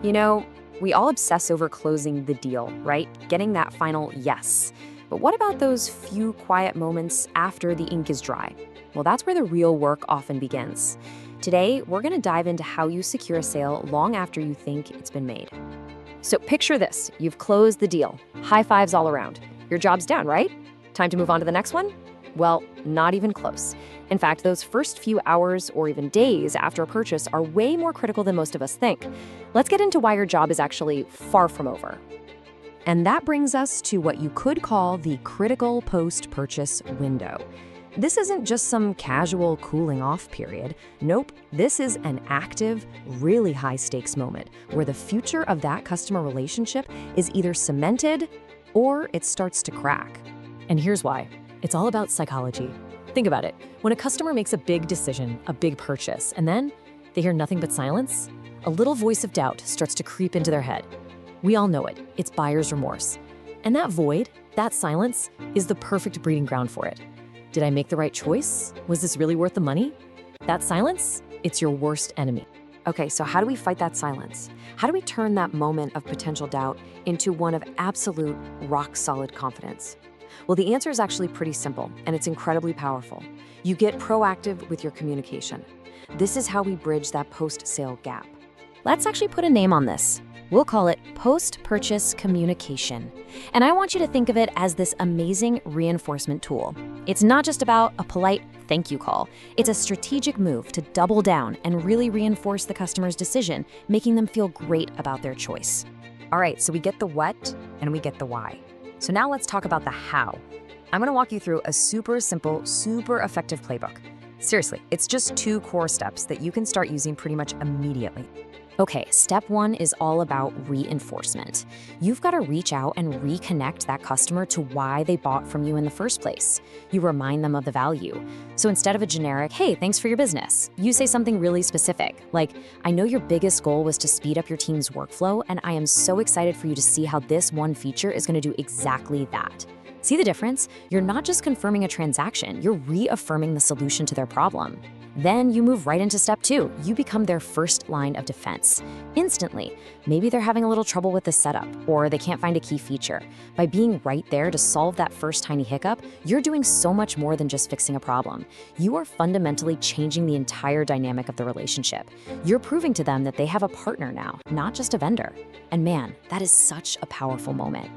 You know, we all obsess over closing the deal, right? Getting that final yes. But what about those few quiet moments after the ink is dry? Well, that's where the real work often begins. Today, we're going to dive into how you secure a sale long after you think it's been made. So picture this. You've closed the deal. High fives all around. Your job's done, right? Time to move on to the next one? Well, not even close. In fact, those first few hours or even days after a purchase are way more critical than most of us think. Let's get into why your job is actually far from over. And that brings us to what you could call the critical post-purchase window. This isn't just some casual cooling off period. Nope, this is an active, really high-stakes moment where the future of that customer relationship is either cemented or it starts to crack. And here's why. It's all about psychology. Think about it. When a customer makes a big decision, a big purchase, and then they hear nothing but silence, a little voice of doubt starts to creep into their head. We all know it. It's buyer's remorse. And that void, that silence, is the perfect breeding ground for it. Did I make the right choice? Was this really worth the money? That silence, it's your worst enemy. Okay, so how do we fight that silence? How do we turn that moment of potential doubt into one of absolute rock-solid confidence? Well, the answer is actually pretty simple, and it's incredibly powerful. You get proactive with your communication. This is how we bridge that post-sale gap. Let's actually put a name on this. We'll call it post-purchase communication. And I want you to think of it as this amazing reinforcement tool. It's not just about a polite thank you call. It's a strategic move to double down and really reinforce the customer's decision, making them feel great about their choice. All right, so we get the what and we get the why. So now let's talk about the how. I'm gonna walk you through a super simple, super effective playbook. Seriously, it's just 2 core steps that you can start using pretty much immediately. Okay, step 1 is all about reinforcement. You've got to reach out and reconnect that customer to why they bought from you in the first place. You remind them of the value. So instead of a generic, hey, thanks for your business, you say something really specific, like, I know your biggest goal was to speed up your team's workflow, and I am so excited for you to see how this one feature is going to do exactly that. See the difference? You're not just confirming a transaction, you're reaffirming the solution to their problem. Then you move right into step 2. You become their first line of defense. Instantly, maybe they're having a little trouble with the setup, or they can't find a key feature. By being right there to solve that first tiny hiccup, you're doing so much more than just fixing a problem. You are fundamentally changing the entire dynamic of the relationship. You're proving to them that they have a partner now, not just a vendor. And man, that is such a powerful moment.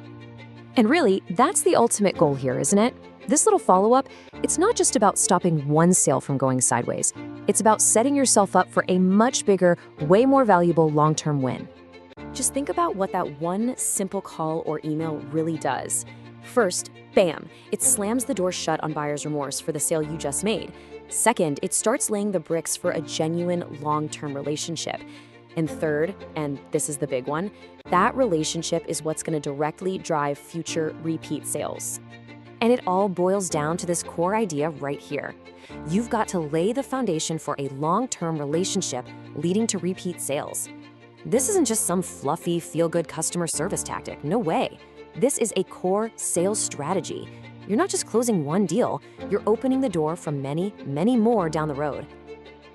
And really, that's the ultimate goal here, isn't it? This little follow-up, it's not just about stopping one sale from going sideways. It's about setting yourself up for a much bigger, way more valuable long-term win. Just think about what that one simple call or email really does. First, bam, it slams the door shut on buyer's remorse for the sale you just made. Second, it starts laying the bricks for a genuine long-term relationship. And third, and this is the big one, that relationship is what's going to directly drive future repeat sales. And it all boils down to this core idea right here. You've got to lay the foundation for a long-term relationship leading to repeat sales. This isn't just some fluffy, feel-good customer service tactic. No way. This is a core sales strategy. You're not just closing one deal, you're opening the door for many, many more down the road.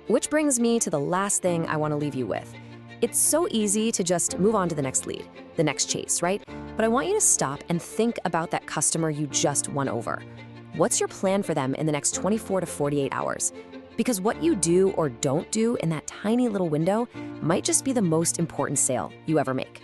Which brings me to the last thing I want to leave you with. It's so easy to just move on to the next lead, the next chase, right? But I want you to stop and think about that customer you just won over. What's your plan for them in the next 24 to 48 hours? Because what you do or don't do in that tiny little window might just be the most important sale you ever make.